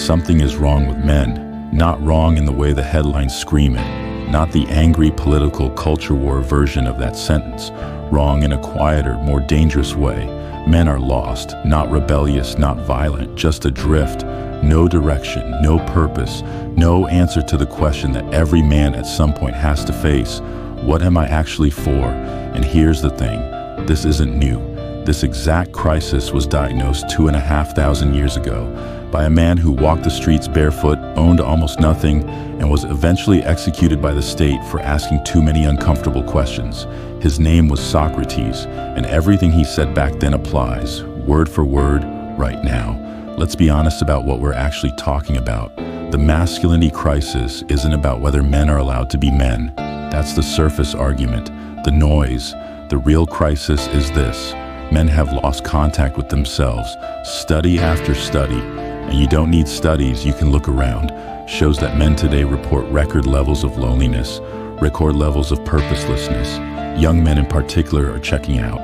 Something is wrong with men, not wrong in the way the headlines scream it, not the angry political culture war version of that sentence, wrong in a quieter, more dangerous way. Men are lost, not rebellious, not violent, just adrift, no direction, no purpose, no answer to the question that every man at some point has to face. What am I actually for? And here's the thing, this isn't new. This exact crisis was diagnosed 2,500 years ago by a man who walked the streets barefoot, owned almost nothing, and was eventually executed by the state for asking too many uncomfortable questions. His name was Socrates, and everything he said back then applies, word for word, right now. Let's be honest about what we're actually talking about. The masculinity crisis isn't about whether men are allowed to be men. That's the surface argument, the noise. The real crisis is this. Men have lost contact with themselves. Study after study, and you don't need studies, you can look around, shows that men today report record levels of loneliness, record levels of purposelessness. Young men in particular are checking out,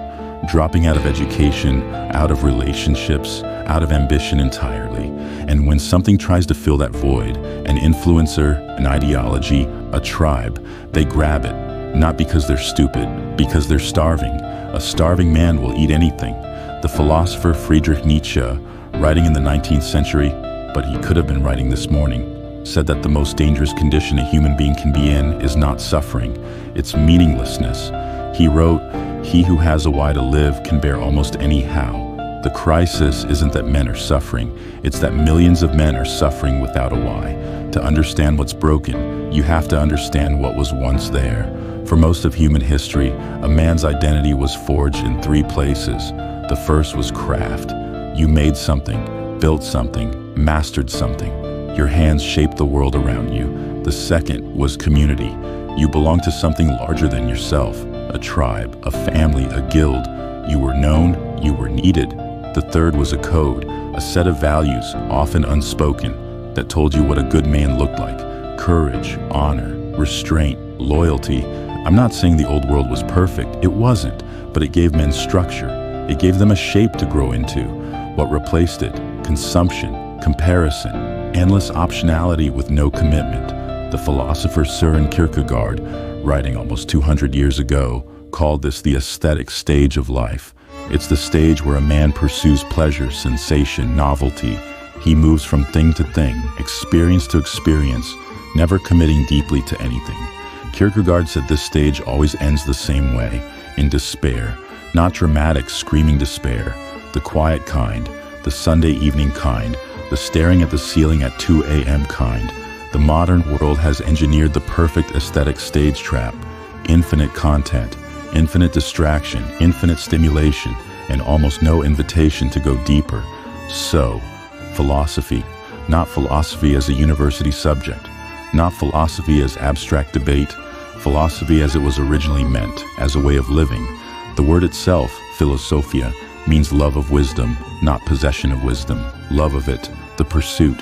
dropping out of education, out of relationships, out of ambition entirely. And when something tries to fill that void, an influencer, an ideology, a tribe, they grab it, not because they're stupid, because they're starving. A starving man will eat anything. The philosopher Friedrich Nietzsche, writing in the 19th century, but he could have been writing this morning, said that the most dangerous condition a human being can be in is not suffering, it's meaninglessness. He wrote, "He who has a why to live can bear almost any how." The crisis isn't that men are suffering, it's that millions of men are suffering without a why. To understand what's broken, you have to understand what was once there. For most of human history, a man's identity was forged in three places. The first was craft. You made something, built something, mastered something. Your hands shaped the world around you. The second was community. You belonged to something larger than yourself, a tribe, a family, a guild. You were known, you were needed. The third was a code, a set of values, often unspoken, that told you what a good man looked like. Courage, honor, restraint, loyalty. I'm not saying the old world was perfect, it wasn't, but it gave men structure. It gave them a shape to grow into. What replaced it? Consumption, comparison, endless optionality with no commitment. The philosopher Søren Kierkegaard, writing almost 200 years ago, called this the aesthetic stage of life. It's the stage where a man pursues pleasure, sensation, novelty. He moves from thing to thing, experience to experience, never committing deeply to anything. Kierkegaard said this stage always ends the same way, in despair. Not dramatic, screaming despair, the quiet kind, the Sunday evening kind, the staring at the ceiling at 2 a.m. kind. The modern world has engineered the perfect aesthetic stage trap. Infinite content, infinite distraction, infinite stimulation, and almost no invitation to go deeper. So, philosophy. Not philosophy as a university subject. Not philosophy as abstract debate. Philosophy as it was originally meant, as a way of living. The word itself, philosophia, means love of wisdom, not possession of wisdom. Love of it, the pursuit.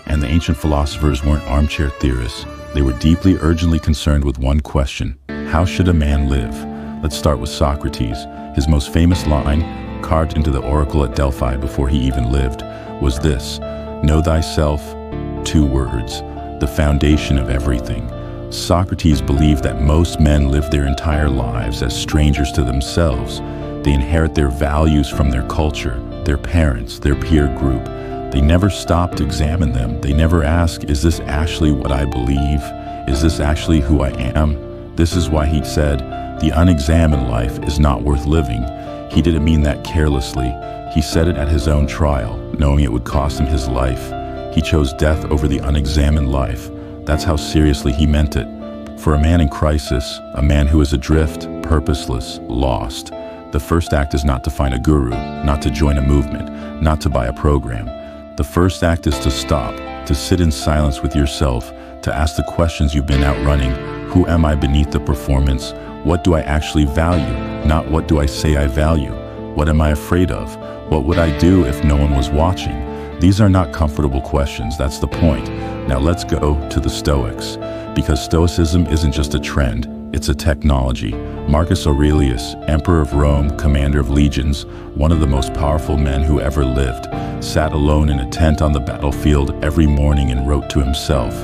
And the ancient philosophers weren't armchair theorists. They were deeply, urgently concerned with one question. How should a man live? Let's start with Socrates. His most famous line, carved into the oracle at Delphi before he even lived, was this: know thyself, 2 words, the foundation of everything. Socrates believed that most men live their entire lives as strangers to themselves. They inherit their values from their culture, their parents, their peer group. They never stop to examine them. They never ask, is this actually what I believe? Is this actually who I am? This is why he said, the unexamined life is not worth living. He didn't mean that carelessly. He said it at his own trial, knowing it would cost him his life. He chose death over the unexamined life. That's how seriously he meant it. For a man in crisis, a man who is adrift, purposeless, lost, the first act is not to find a guru, not to join a movement, not to buy a program. The first act is to stop, to sit in silence with yourself, to ask the questions you've been outrunning. Who am I beneath the performance? What do I actually value? Not what do I say I value? What am I afraid of? What would I do if no one was watching? These are not comfortable questions, that's the point. Now let's go to the Stoics, because Stoicism isn't just a trend, It's a technology. Marcus Aurelius, emperor of Rome, commander of legions, one of the most powerful men who ever lived, sat alone in a tent on the battlefield every morning and wrote to himself,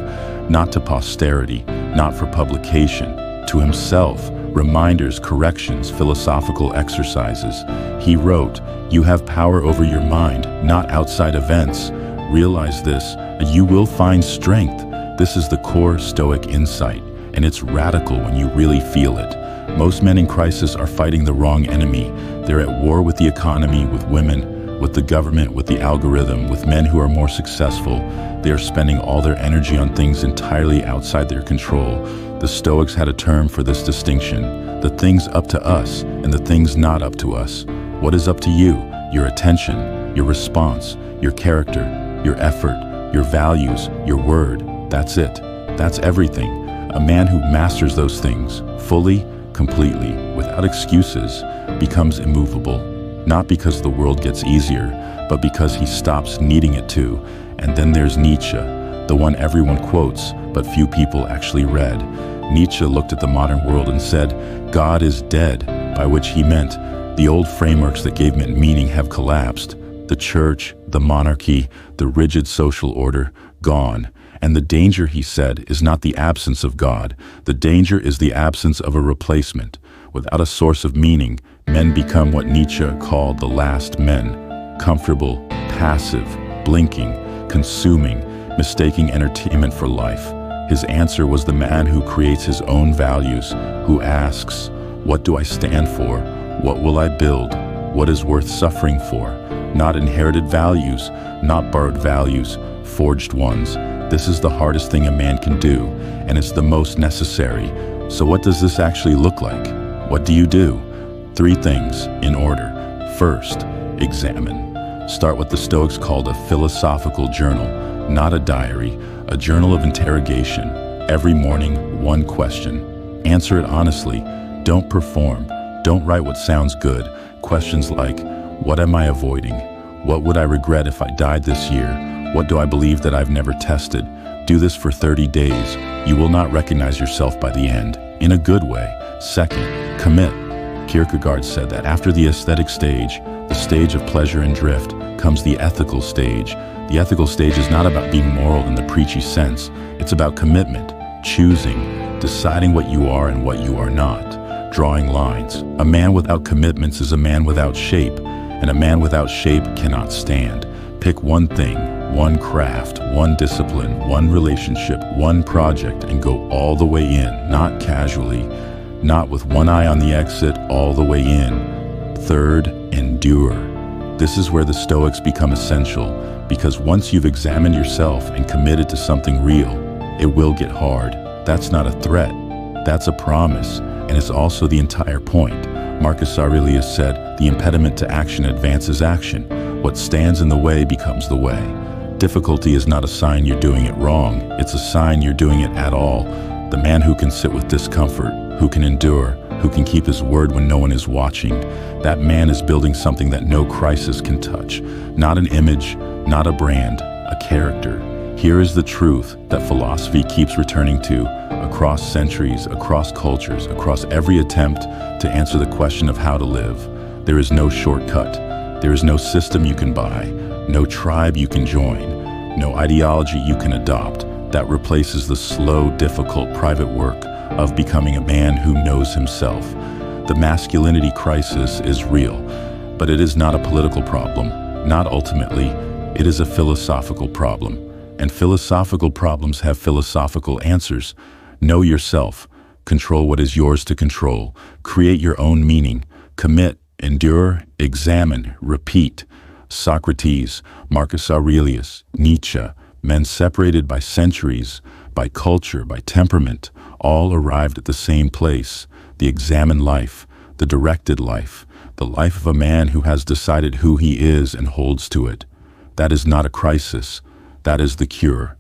not to posterity, not for publication, to himself, reminders, corrections, philosophical exercises. He wrote, "You have power over your mind, not outside events. Realize this, and you will find strength." This is the core Stoic insight, and it's radical when you really feel it. Most men in crisis are fighting the wrong enemy. They're at war with the economy, with women, with the government, with the algorithm, with men who are more successful. They are spending all their energy on things entirely outside their control. The Stoics had a term for this distinction: the things up to us and the things not up to us. What is up to you? Your attention, your response, your character, your effort, your values, your word. That's it. That's everything. A man who masters those things fully, completely, without excuses, becomes immovable. Not because the world gets easier, but because he stops needing it to. And then there's Nietzsche, the one everyone quotes, but few people actually read. Nietzsche looked at the modern world and said, "God is dead," by which he meant the old frameworks that gave it meaning have collapsed. The church, the monarchy, the rigid social order, gone. And the danger, he said, is not the absence of God. The danger is the absence of a replacement. Without a source of meaning, men become what Nietzsche called the last men. Comfortable, passive, blinking, consuming, mistaking entertainment for life. His answer was the man who creates his own values, who asks, "What do I stand for? What will I build? What is worth suffering for?" Not inherited values, not borrowed values, forged ones. This is the hardest thing a man can do, and it's the most necessary. So what does this actually look like? What do you do? 3 things, in order. First, examine. Start what the Stoics called a philosophical journal, not a diary, a journal of interrogation. Every morning, one question. Answer it honestly. Don't perform. Don't write what sounds good. Questions like, what am I avoiding? What would I regret if I died this year? What do I believe that I've never tested? Do this for 30 days. You will not recognize yourself by the end, in a good way. Second, commit. Kierkegaard said that after the aesthetic stage, the stage of pleasure and drift, comes the ethical stage. The ethical stage is not about being moral in the preachy sense. It's about commitment, choosing, deciding what you are and what you are not, drawing lines. A man without commitments is a man without shape, and a man without shape cannot stand. Pick one thing, one craft, one discipline, one relationship, one project, and go all the way in, not casually, not with one eye on the exit, all the way in. Third, endure. This is where the Stoics become essential, because once you've examined yourself and committed to something real, it will get hard. That's not a threat. That's a promise, and it's also the entire point. Marcus Aurelius said, "The impediment to action advances action. What stands in the way becomes the way." Difficulty is not a sign you're doing it wrong. It's a sign you're doing it at all. The man who can sit with discomfort, who can endure, who can keep his word when no one is watching, that man is building something that no crisis can touch. Not an image, not a brand, a character. Here is the truth that philosophy keeps returning to, across centuries, across cultures, across every attempt to answer the question of how to live. There is no shortcut. There is no system you can buy, no tribe you can join, no ideology you can adopt that replaces the slow, difficult private work of becoming a man who knows himself. The masculinity crisis is real, but it is not a political problem. Not ultimately, it is a philosophical problem. And philosophical problems have philosophical answers. Know yourself. Control what is yours to control. Create your own meaning. Commit, endure, examine, repeat. Socrates, Marcus Aurelius, Nietzsche, men separated by centuries, by culture, by temperament, all arrived at the same place, the examined life, the directed life, the life of a man who has decided who he is and holds to it. That is not a crisis. That is the cure.